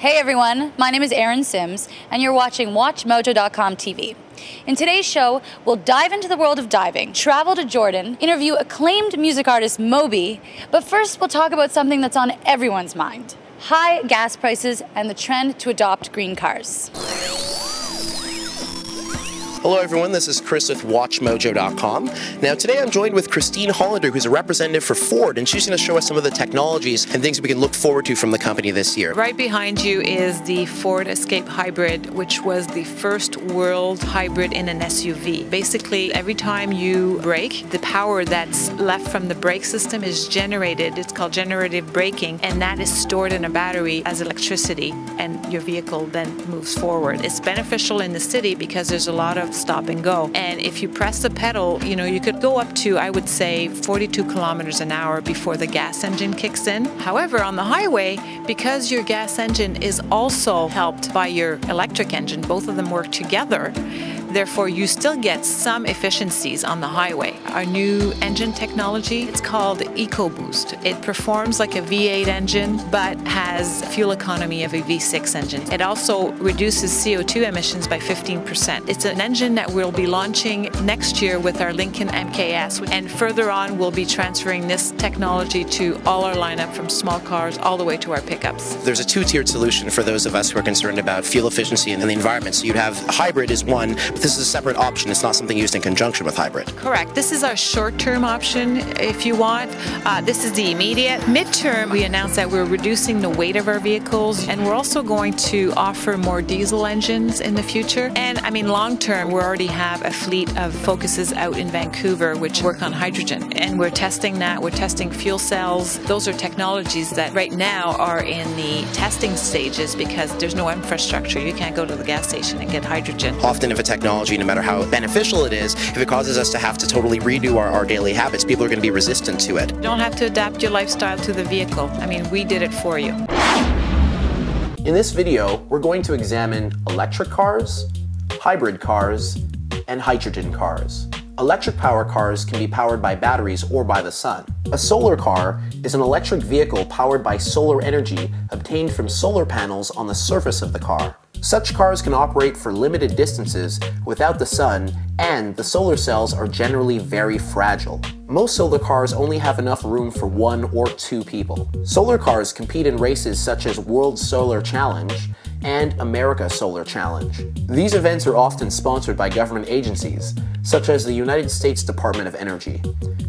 Hey everyone, my name is Erin Sims, and you're watching WatchMojo.com TV. In today's show, we'll dive into the world of diving, travel to Jordan, interview acclaimed music artist Moby, but first we'll talk about something that's on everyone's mind: high gas prices and the trend to adopt green cars. Hello everyone, this is Chris with WatchMojo.com. Now today I'm joined with Christine Hollander, who's a representative for Ford, and she's going to show us some of the technologies and things we can look forward to from the company this year. Right behind you is the Ford Escape Hybrid, which was the first world hybrid in an SUV. Basically, every time you brake, the power that's left from the brake system is generated. It's called generative braking, and that is stored in a battery as electricity, and your vehicle then moves forward. It's beneficial in the city because there's a lot of stop and go. And if you press the pedal, you could go up to, I would say, 42 kilometers an hour before the gas engine kicks in. However, on the highway, because your gas engine is also helped by your electric engine, both of them work together. Therefore, you still get some efficiencies on the highway. Our new engine technology, it's called EcoBoost. It performs like a V8 engine, but has fuel economy of a V6 engine. It also reduces CO2 emissions by 15%. It's an engine that we'll be launching next year with our Lincoln MKS. And further on, we'll be transferring this technology to all our lineup, from small cars all the way to our pickups. There's a two-tiered solution for those of us who are concerned about fuel efficiency and the environment. So you'd have hybrid is one, but this is a separate option. It's not something used in conjunction with hybrid. Correct. This is our short-term option, if you want. This is the immediate. Mid-term, we announced that we're reducing the weight of our vehicles, and we're also going to offer more diesel engines in the future. And I mean, long-term, we already have a fleet of Focuses out in Vancouver which work on hydrogen, and we're testing that. We're testing fuel cells. Those are technologies that right now are in the testing stages because there's no infrastructure. You can't go to the gas station and get hydrogen. Often if a technology, no matter how beneficial it is, if it causes us to have to totally redo our daily habits, people are going to be resistant to it. You don't have to adapt your lifestyle to the vehicle. I mean, we did it for you. In this video, we're going to examine electric cars, hybrid cars, and hydrogen cars. Electric power cars can be powered by batteries or by the sun. A solar car is an electric vehicle powered by solar energy obtained from solar panels on the surface of the car. Such cars can operate for limited distances without the sun, and the solar cells are generally very fragile. Most solar cars only have enough room for 1 or 2 people. Solar cars compete in races such as World Solar Challenge and America Solar Challenge. These events are often sponsored by government agencies, such as the United States Department of Energy.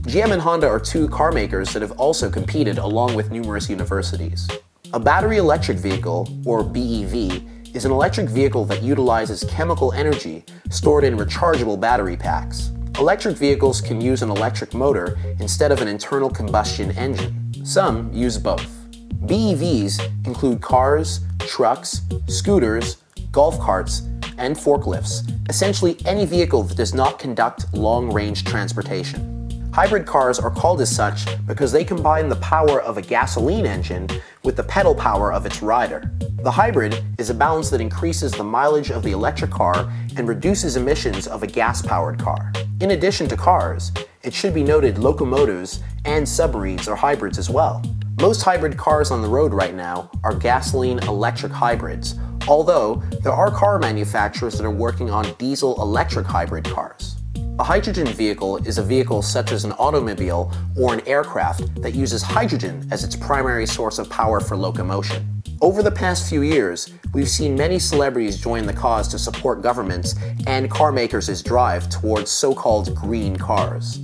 GM and Honda are 2 car makers that have also competed along with numerous universities. A battery electric vehicle, or BEV, is an electric vehicle that utilizes chemical energy stored in rechargeable battery packs. Electric vehicles can use an electric motor instead of an internal combustion engine. Some use both. BEVs include cars, trucks, scooters, golf carts, and forklifts, essentially any vehicle that does not conduct long-range transportation. Hybrid cars are called as such because they combine the power of a gasoline engine with the pedal power of its rider. The hybrid is a balance that increases the mileage of the electric car and reduces emissions of a gas-powered car. In addition to cars, it should be noted locomotives and submarines are hybrids as well. Most hybrid cars on the road right now are gasoline-electric hybrids, although there are car manufacturers that are working on diesel-electric hybrid cars. A hydrogen vehicle is a vehicle such as an automobile or an aircraft that uses hydrogen as its primary source of power for locomotion. Over the past few years, we've seen many celebrities join the cause to support governments and car makers' drive towards so-called green cars.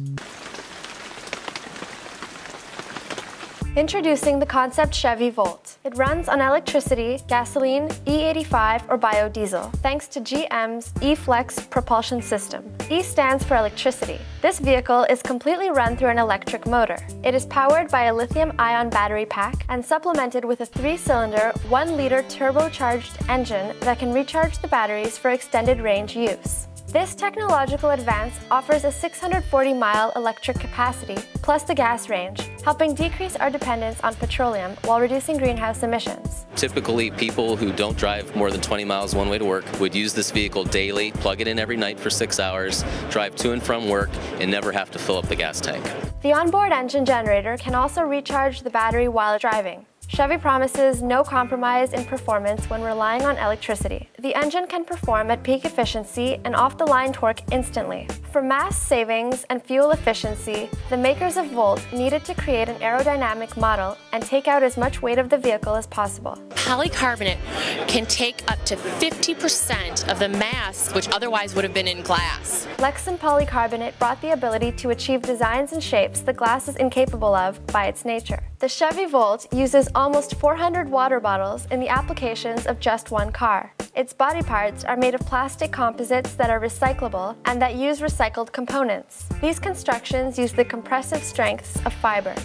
Introducing the Concept Chevy Volt. It runs on electricity, gasoline, E85 or biodiesel, thanks to GM's E-Flex propulsion system. E stands for electricity. This vehicle is completely run through an electric motor. It is powered by a lithium-ion battery pack and supplemented with a 3-cylinder, 1-liter turbocharged engine that can recharge the batteries for extended range use. This technological advance offers a 640-mile electric capacity, plus the gas range, helping decrease our dependence on petroleum while reducing greenhouse emissions. Typically, people who don't drive more than 20 miles one way to work would use this vehicle daily, plug it in every night for 6 hours, drive to and from work, and never have to fill up the gas tank. The onboard engine generator can also recharge the battery while driving, Chevy promises no compromise in performance when relying on electricity. The engine can perform at peak efficiency and off-the-line torque instantly. For mass savings and fuel efficiency, the makers of Volt needed to create an aerodynamic model and take out as mumuch weight of the vehicle as possible. Polycarbonate can take up to 50% of the mass which otherwise would have been in glass. Lexan polycarbonate brought the ability to achieve designs and shapes the glass is incapable of by its nature. The Chevy Volt uses almost 400 water bottles in the applications of just one car. Its body parts are made of plastic composites that are recyclable and that use recycled components. These constructions use the compressive strengths of fibers.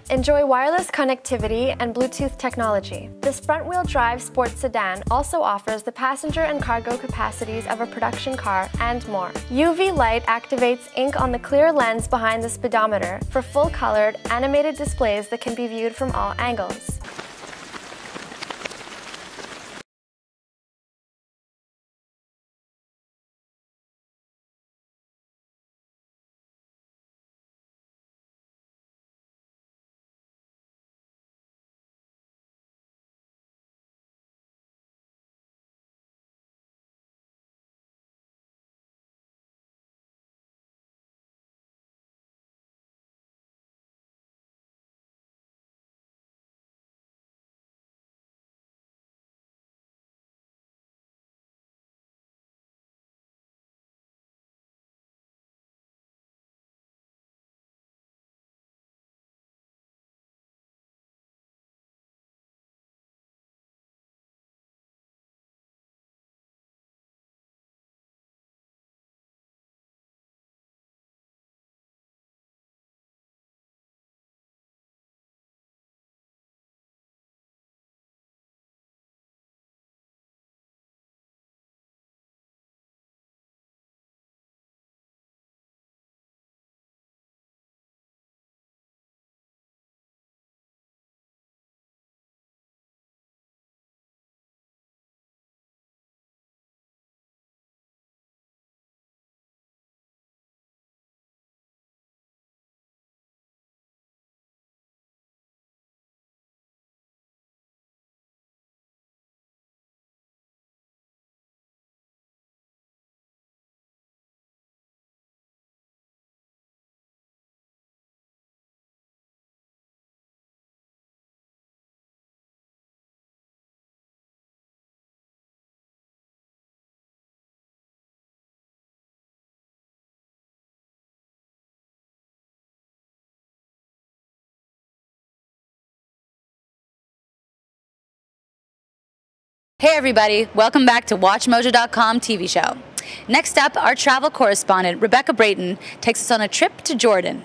Enjoy wireless connectivity and Bluetooth technology. This front-wheel drive sports sedan also offers the passenger and cargo capacities of a production car and more. UV light activates ink on the clear lens behind the speedometer for full-colored, animated displays that can be viewed from all angles. Hey everybody, welcome back to WatchMojo.com TV show. Next up, our travel correspondent, Rebecca Brayton, takes us on a trip to Jordan.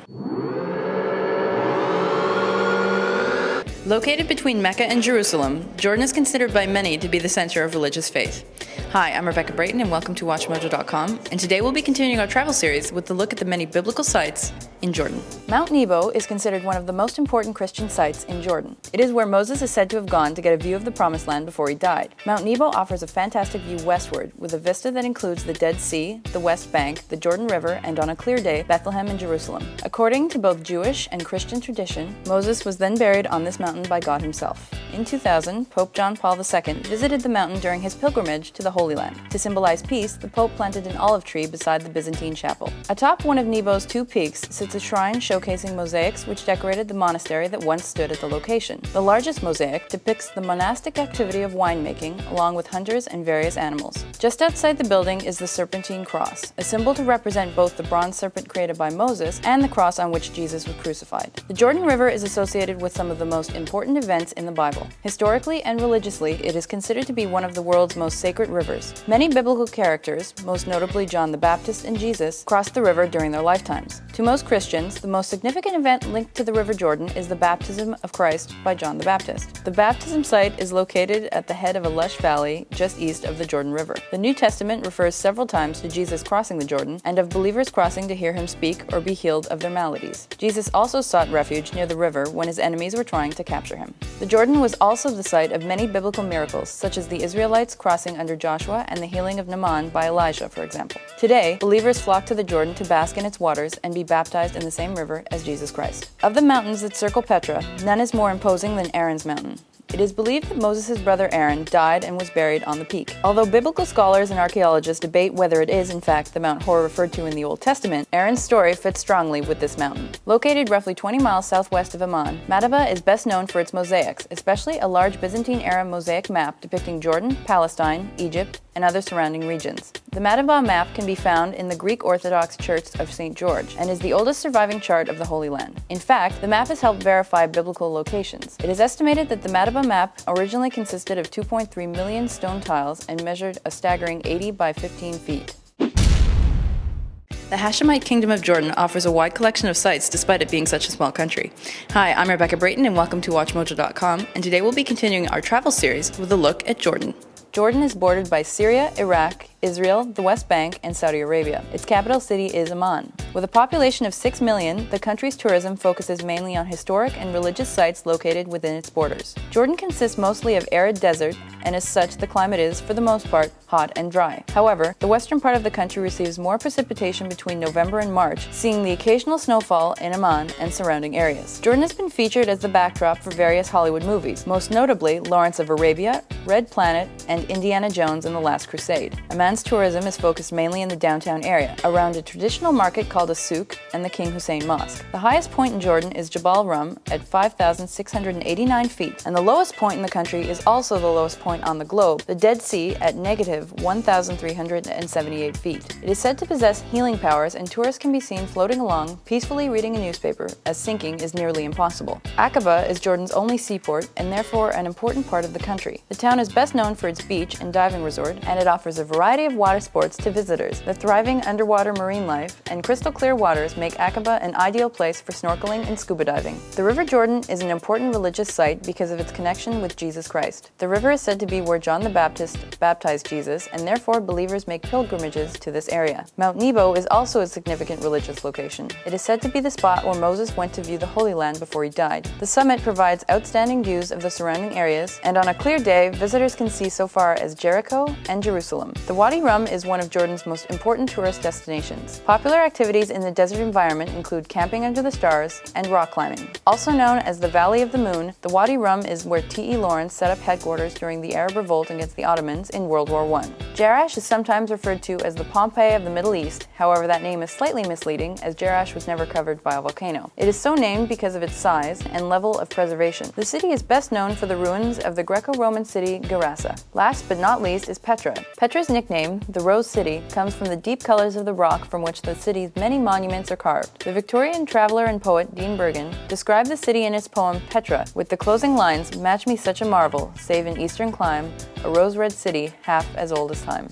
Located between Mecca and Jerusalem, Jordan is considered by many to be the center of religious faith. Hi, I'm Rebecca Brayton and welcome to WatchMojo.com, and today we'll be continuing our travel series with a look at the many biblical sites in Jordan. Mount Nebo is considered one of the most important Christian sites in Jordan. It is where Moses is said to have gone to get a view of the Promised Land before he died. Mount Nebo offers a fantastic view westward, with a vista that includes the Dead Sea, the West Bank, the Jordan River, and on a clear day, Bethlehem and Jerusalem. According to both Jewish and Christian tradition, Moses was then buried on this mountain by God himself. In 2000, Pope John Paul II visited the mountain during his pilgrimage to the Holy Land. To symbolize peace, the Pope planted an olive tree beside the Byzantine chapel. Atop one of Nebo's two peaks sits a shrine showcasing mosaics which decorated the monastery that once stood at the location. The largest mosaic depicts the monastic activity of winemaking, along with hunters and various animals. Just outside the building is the Serpentine Cross, a symbol to represent both the bronze serpent created by Moses and the cross on which Jesus was crucified. The Jordan River is associated with some of the most important events in the Bible. Historically and religiously, it is considered to be one of the world's most sacred rivers. Many biblical characters, most notably John the Baptist and Jesus, crossed the river during their lifetimes. To most Christians, the most significant event linked to the River Jordan is the baptism of Christ by John the Baptist. The baptism site is located at the head of a lush valley just east of the Jordan River. The New Testament refers several times to Jesus crossing the Jordan and of believers crossing to hear him speak or be healed of their maladies. Jesus also sought refuge near the river when his enemies were trying to capture him. The Jordan was also the site of many biblical miracles, such as the Israelites crossing under Joshua and the healing of Naaman by Elijah, for example. Today, believers flock to the Jordan to bask in its waters and be baptized in the same river as Jesus Christ. Of the mountains that circle Petra, none is more imposing than Aaron's Mountain. It is believed that Moses' brother Aaron died and was buried on the peak. Although biblical scholars and archaeologists debate whether it is in fact the Mount Hor referred to in the Old Testament, Aaron's story fits strongly with this mountain. Located roughly 20 miles southwest of Amman, Madaba is best known for its mosaics, especially a large Byzantine-era mosaic map depicting Jordan, Palestine, Egypt, and other surrounding regions. The Madaba map can be found in the Greek Orthodox Church of St. George and is the oldest surviving chart of the Holy Land. In fact, the map has helped verify biblical locations. It is estimated that the Madaba map originally consisted of 2.3 million stone tiles and measured a staggering 80 by 15 feet. The Hashemite Kingdom of Jordan offers a wide collection of sites despite it being such a small country. Hi, I'm Rebecca Brayton and welcome to WatchMojo.com, and today we'll be continuing our travel series with a look at Jordan. Jordan is bordered by Syria, Iraq, Israel, the West Bank, and Saudi Arabia. Its capital city is Amman. With a population of 6 million, the country's tourism focuses mainly on historic and religious sites located within its borders. Jordan consists mostly of arid desert, and as such, the climate is, for the most part, hot and dry. However, the western part of the country receives more precipitation between November and March, seeing the occasional snowfall in Amman and surrounding areas. Jordan has been featured as the backdrop for various Hollywood movies, most notably Lawrence of Arabia, Red Planet, and Indiana Jones and the Last Crusade. Amman's tourism is focused mainly in the downtown area, around a traditional market called a souk and the King Hussein Mosque. The highest point in Jordan is Jabal Rum at 5,689 feet, and the lowest point in the country is also the lowest point on the globe, the Dead Sea at negative 1,378 feet. It is said to possess healing powers, and tourists can be seen floating along, peacefully reading a newspaper, as sinking is nearly impossible. Aqaba is Jordan's only seaport, and therefore an important part of the country. The town is best known for its beach and diving resort, and it offers a variety of water sports to visitors. The thriving underwater marine life and crystal clear waters make Aqaba an ideal place for snorkeling and scuba diving. The River Jordan is an important religious site because of its connection with Jesus Christ. The river is said to be where John the Baptist baptized Jesus, and therefore believers make pilgrimages to this area. Mount Nebo is also a significant religious location. It is said to be the spot where Moses went to view the Holy Land before he died. The summit provides outstanding views of the surrounding areas, and on a clear day, visitors can see so far as Jericho and Jerusalem. The Wadi Rum is one of Jordan's most important tourist destinations. Popular activities in the desert environment include camping under the stars and rock climbing. Also known as the Valley of the Moon, the Wadi Rum is where T.E. Lawrence set up headquarters during the Arab revolt against the Ottomans in World War I. Jerash is sometimes referred to as the Pompeii of the Middle East, however that name is slightly misleading as Jerash was never covered by a volcano. It is so named because of its size and level of preservation. The city is best known for the ruins of the Greco-Roman city Gerasa. Last but not least is Petra. Petra's nickname, the Rose City, comes from the deep colors of the rock from which the city's many monuments are carved. The Victorian traveler and poet Dean Bergen described the city in his poem Petra with the closing lines, "Match me such a marvel, save an eastern clime, a rose-red city half as old as time."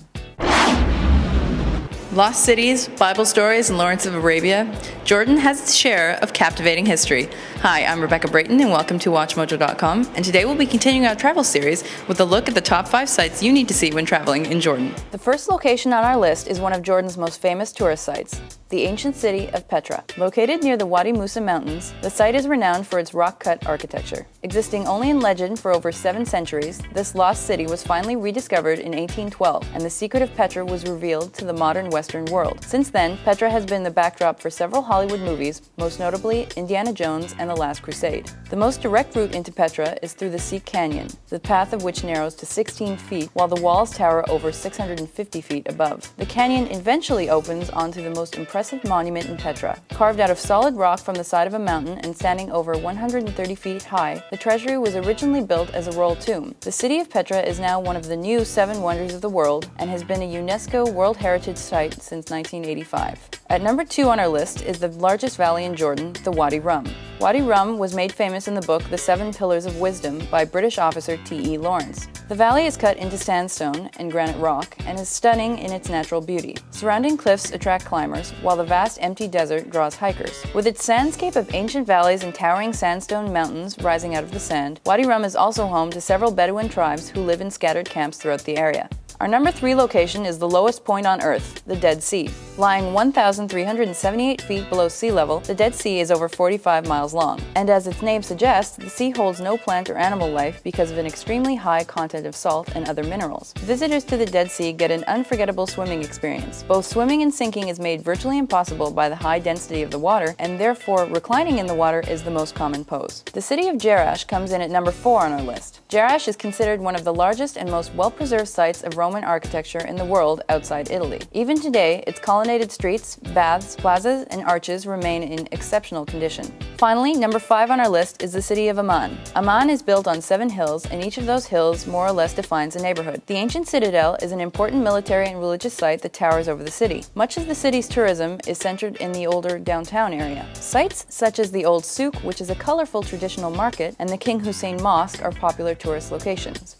Lost cities, Bible stories, and Lawrence of Arabia, Jordan has its share of captivating history. Hi, I'm Rebecca Brayton and welcome to WatchMojo.com, and today we'll be continuing our travel series with a look at the top 5 sites you need to see when traveling in Jordan. The first location on our list is one of Jordan's most famous tourist sites, the ancient city of Petra. Located near the Wadi Musa Mountains, the site is renowned for its rock-cut architecture. Existing only in legend for over 7 centuries, this lost city was finally rediscovered in 1812, and the secret of Petra was revealed to the modern Western world. Since then, Petra has been the backdrop for several Hollywood movies, most notably Indiana Jones and the Last Crusade. The most direct route into Petra is through the Sikh Canyon, the path of which narrows to 16 feet, while the walls tower over 650 feet above. The canyon eventually opens onto the most impressive monument in Petra. Carved out of solid rock from the side of a mountain and standing over 130 feet high, the treasury was originally built as a royal tomb. The city of Petra is now one of the new 7 wonders of the world and has been a UNESCO World Heritage Site since 1985. At number 2 on our list is the largest valley in Jordan, the Wadi Rum. Wadi Rum was made famous in the book The 7 Pillars of Wisdom by British officer T.E. Lawrence. The valley is cut into sandstone and granite rock and is stunning in its natural beauty. Surrounding cliffs attract climbers, while the vast empty desert draws hikers. With its sandscape of ancient valleys and towering sandstone mountains rising out of the sand, Wadi Rum is also home to several Bedouin tribes who live in scattered camps throughout the area. Our number 3 location is the lowest point on Earth, the Dead Sea. Lying 1,378 feet below sea level, the Dead Sea is over 45 miles long. And as its name suggests, the sea holds no plant or animal life because of an extremely high content of salt and other minerals. Visitors to the Dead Sea get an unforgettable swimming experience. Both swimming and sinking is made virtually impossible by the high density of the water, and therefore reclining in the water is the most common pose. The city of Jerash comes in at number 4 on our list. Jerash is considered one of the largest and most well-preserved sites of Roman architecture in the world outside Italy. Even today, its colonnaded streets, baths, plazas, and arches remain in exceptional condition. Finally, number 5 on our list is the city of Amman. Amman is built on 7 hills, and each of those hills more or less defines a neighborhood. The ancient citadel is an important military and religious site that towers over the city. Much of the city's tourism is centered in the older downtown area. Sites such as the Old Souk, which is a colorful traditional market, and the King Hussein Mosque are popular tourist locations.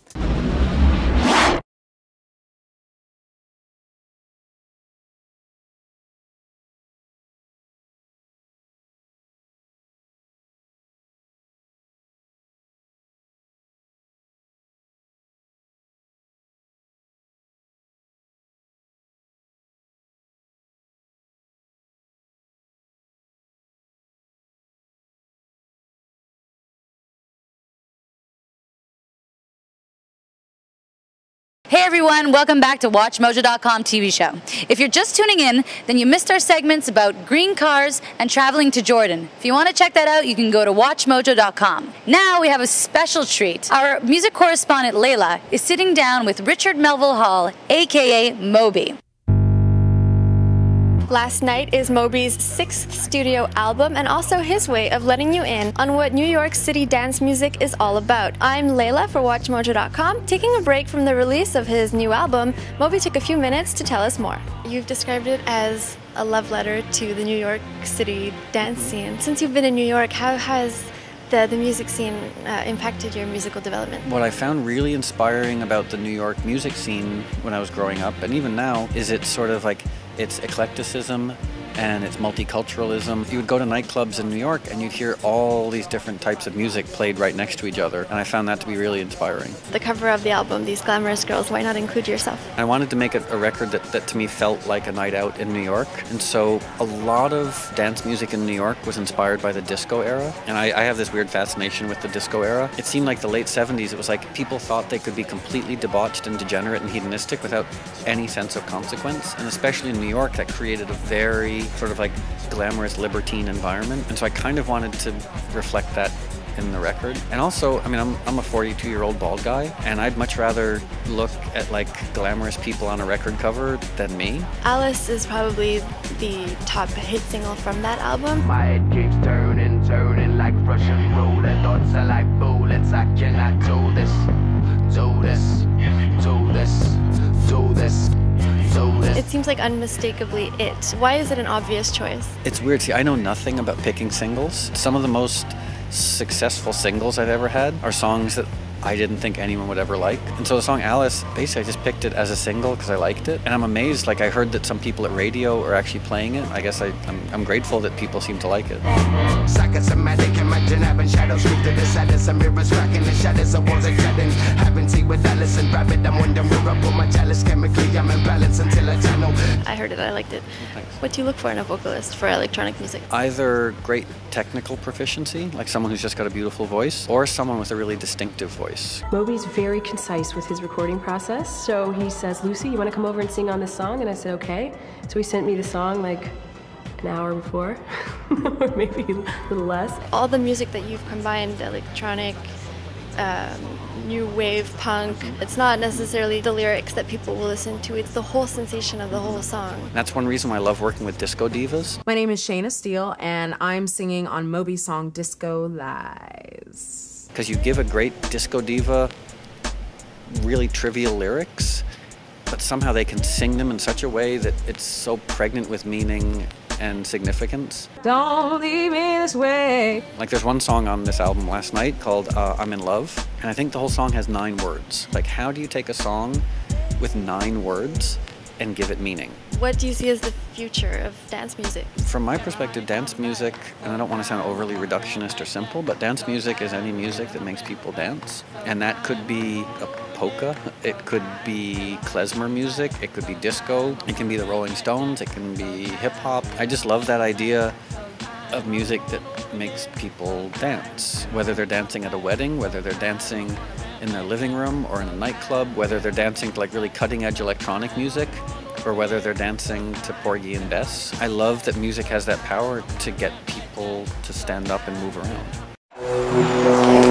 Hey everyone, welcome back to WatchMojo.com TV show. If you're just tuning in, then you missed our segments about green cars and traveling to Jordan. If you want to check that out, you can go to WatchMojo.com. Now we have a special treat. Our music correspondent Layla is sitting down with Richard Melville Hall, aka Moby. Last Night is Moby's 6th studio album and also his way of letting you in on what New York City dance music is all about. I'm Layla for WatchMojo.com. Taking a break from the release of his new album, Moby took a few minutes to tell us more. You've described it as a love letter to the New York City dance scene. Since you've been in New York, how has the music scene impacted your musical development? What I found really inspiring about the New York music scene when I was growing up, and even now, is it's sort of like its eclecticism and its multiculturalism. You would go to nightclubs in New York and you'd hear all these different types of music played right next to each other, and I found that to be really inspiring. The cover of the album, these glamorous girls, why not include yourself? I wanted to make a record that to me felt like a night out in New York, and so a lot of dance music in New York was inspired by the disco era, and I have this weird fascination with the disco era. It seemed like the late 70s, it was like people thought they could be completely debauched and degenerate and hedonistic without any sense of consequence, and especially in New York that created a very sort of like glamorous libertine environment, and so I kind of wanted to reflect that in the record. And also, I mean, I'm a 42-year-old bald guy, and I'd much rather look at like glamorous people on a record cover than me. Alice is probably the top hit single from that album. My head keeps turning like Russian roulette. Thoughts are like bullets. I cannot do this, do this, do this, do this. It seems like unmistakably it. Why is it an obvious choice? It's weird. See, I know nothing about picking singles. Some of the most successful singles I've ever had are songs that I didn't think anyone would ever like. And so the song Alice, basically I just picked it as a single because I liked it. And I'm amazed, like I heard that some people at radio are actually playing it. I guess I'm grateful that people seem to like it. Psychosomatic, imagine having shadows creep to the shadows, some mirrors cracking the shadows of walls exciting. Having tea with Alice and Rabbit, I'm wondering where I put my chalice. Chemically, I'm in balance until I channel. I heard it, I liked it. Thanks. What do you look for in a vocalist for electronic music? Either great technical proficiency, like someone who's just got a beautiful voice, or someone with a really distinctive voice. Moby's very concise with his recording process. So he says, Lucy, you want to come over and sing on this song? And I said, okay. So he sent me the song like an hour before, or maybe a little less. All the music that you've combined, electronic, new wave, punk, it's not necessarily the lyrics that people will listen to, it's the whole sensation of the whole song. That's one reason why I love working with disco divas. My name is Shayna Steele, and I'm singing on Moby's song Disco Lies. Because you give a great disco diva really trivial lyrics, but somehow they can sing them in such a way that it's so pregnant with meaning and significance. Don't leave me this way. Like there's one song on this album Last Night called I'm in Love, and I think the whole song has 9 words. Like how do you take a song with 9 words and give it meaning. What do you see as the future of dance music? From my perspective, dance music, and I don't want to sound overly reductionist or simple, but dance music is any music that makes people dance. And that could be a polka, it could be klezmer music, it could be disco, it can be the Rolling Stones, it can be hip-hop. I just love that idea of music that makes people dance. Whether they're dancing at a wedding, whether they're dancing in their living room or in a nightclub, whether they're dancing to like really cutting-edge electronic music, or whether they're dancing to Porgy and Bess. I love that music has that power to get people to stand up and move around.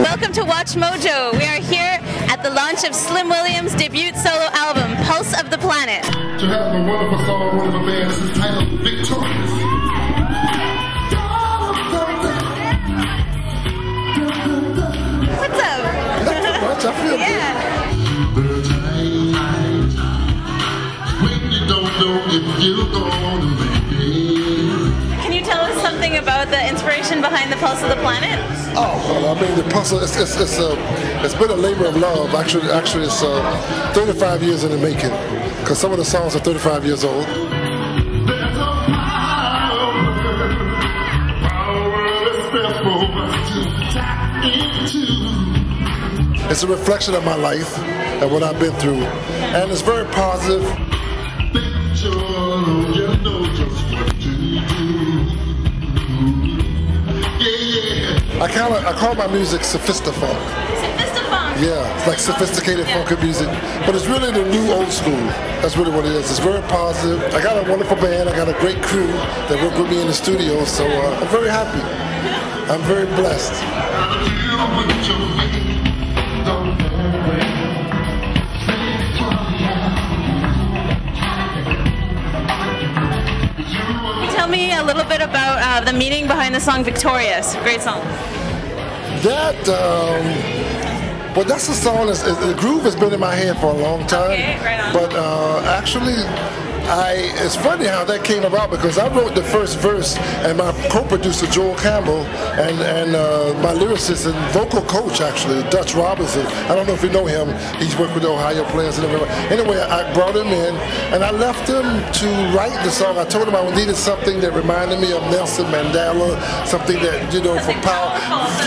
Welcome to Watch Mojo. We are here at the launch of Slim Williams' debut solo album, Pulse of the Planet. To have a wonderful song, wonderful band, this is titled Victorious. What's up? I feel Can you tell us something about the inspiration behind the Pulse of the Planet? Oh, well, I mean, the puzzle, it's been a labor of love. Actually, it's 35 years in the making, because some of the songs are 35 years old. It's a reflection of my life and what I've been through, and it's very positive. I call my music Sophistafunk. Sophistafunk? Yeah, it's like sophisticated funky music, but it's really the new old school. That's really what it is. It's very positive. I got a wonderful band. I got a great crew that work with me in the studio, so I'm very happy. I'm very blessed. Tell me a little bit about the meaning behind the song Victorious. Great song. That, well, that's a song, the groove has been in my head for a long time. Okay, right on. But actually, it's funny how that came about, because I wrote the first verse, and my co-producer Joel Campbell and my lyricist and vocal coach, actually, Dutch Robinson. I don't know if you know him. He's worked with the Ohio players and everything. Anyway, I brought him in, and I left him to write the song. I told him I needed something that reminded me of Nelson Mandela, something that, you know, for power.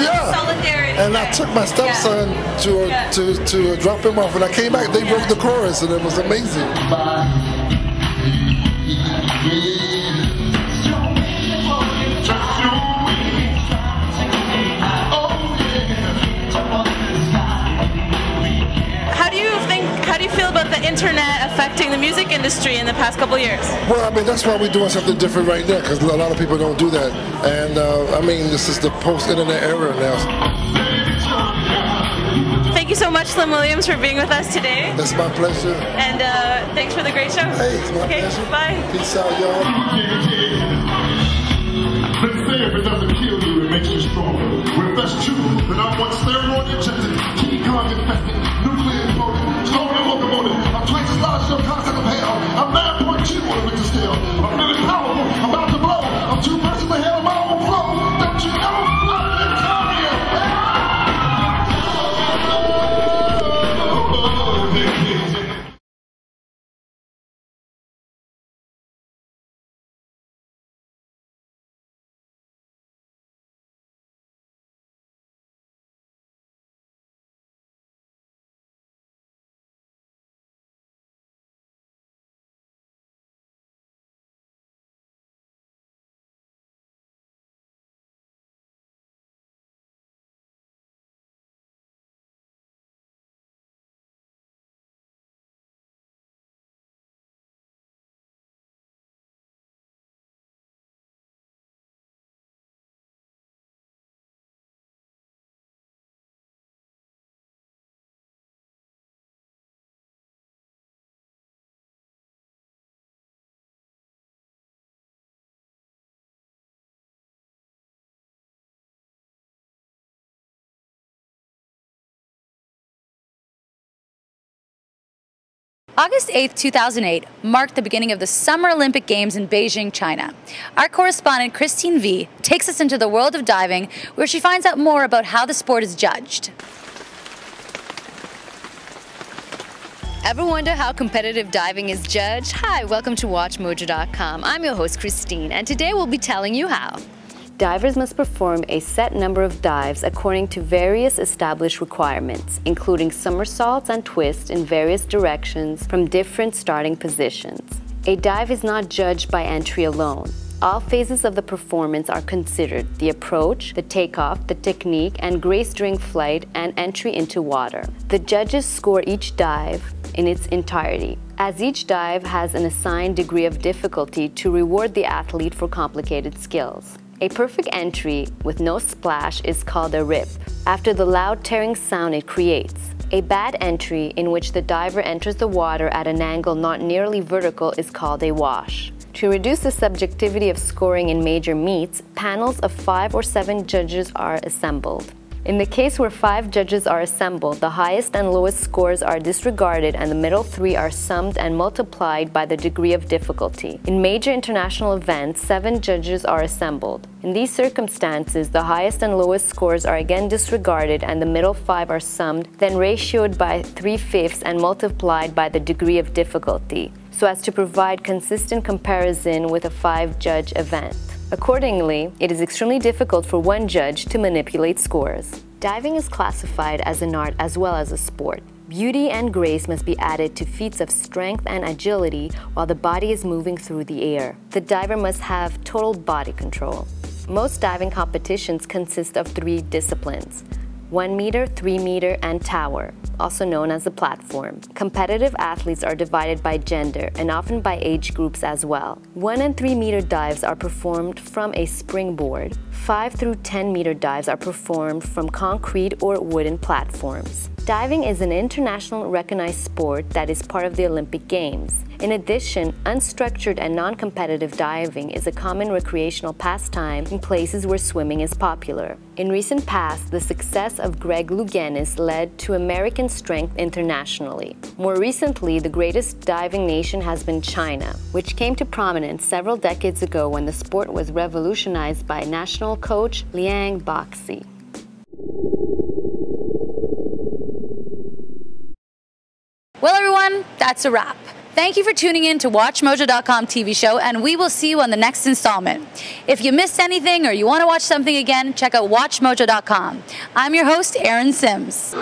Yeah. Solidarity. And I took my stepson to drop him off. When I came back, they wrote the chorus, and it was amazing. How do you feel about the internet affecting the music industry in the past couple of years? Well, I mean, that's why we're doing something different right now, because a lot of people don't do that. And I mean, this is the post-internet era now. Thank you so much, Slim Williams, for being with us today. That's my pleasure. And thanks for the great show. Hey, it's my pleasure. Bye. Peace out, y'all. They say if it doesn't kill you, it makes you stronger. Well, if that's true, then I'm one steroid injected, King Kong infected, nuclear exploded, slowly locomotive. I'm twice as large as your concept of hell. I'm 9.2 on a Richter scale. I'm really powerful. I'm about to blow. I'm 2 persons ahead of my own flow. Don't you know? I'm victorious. August 8, 2008 marked the beginning of the Summer Olympic Games in Beijing, China. Our correspondent, Christine V, takes us into the world of diving, where she finds out more about how the sport is judged. Ever wonder how competitive diving is judged? Hi, welcome to WatchMojo.com. I'm your host, Christine, and today we'll be telling you how. Divers must perform a set number of dives according to various established requirements, including somersaults and twists in various directions from different starting positions. A dive is not judged by entry alone. All phases of the performance are considered: the approach, the takeoff, the technique, and grace during flight and entry into water. The judges score each dive in its entirety, as each dive has an assigned degree of difficulty to reward the athlete for complicated skills. A perfect entry with no splash is called a rip, after the loud tearing sound it creates. A bad entry, in which the diver enters the water at an angle not nearly vertical, is called a wash. To reduce the subjectivity of scoring in major meets, panels of 5 or 7 judges are assembled. In the case where 5 judges are assembled, the highest and lowest scores are disregarded and the middle 3 are summed and multiplied by the degree of difficulty. In major international events, 7 judges are assembled. In these circumstances, the highest and lowest scores are again disregarded and the middle 5 are summed, then ratioed by 3/5 and multiplied by the degree of difficulty, so as to provide consistent comparison with a 5-judge event. Accordingly, it is extremely difficult for one judge to manipulate scores. Diving is classified as an art as well as a sport. Beauty and grace must be added to feats of strength and agility while the body is moving through the air. The diver must have total body control. Most diving competitions consist of 3 disciplines: 1 meter, 3 meter, and tower, also known as the platform. Competitive athletes are divided by gender and often by age groups as well. 1 and 3 meter dives are performed from a springboard. 5 through 10 meter dives are performed from concrete or wooden platforms. Diving is an international recognized sport that is part of the Olympic Games. In addition, unstructured and non-competitive diving is a common recreational pastime in places where swimming is popular. In recent past, the success of Greg Louganis led to American strength internationally. More recently, the greatest diving nation has been China, which came to prominence several decades ago when the sport was revolutionized by national coach Liang Baxi. Well, everyone, that's a wrap. Thank you for tuning in to WatchMojo.com TV show, and we will see you on the next installment. If you missed anything or you want to watch something again, check out WatchMojo.com. I'm your host, Erin Sims.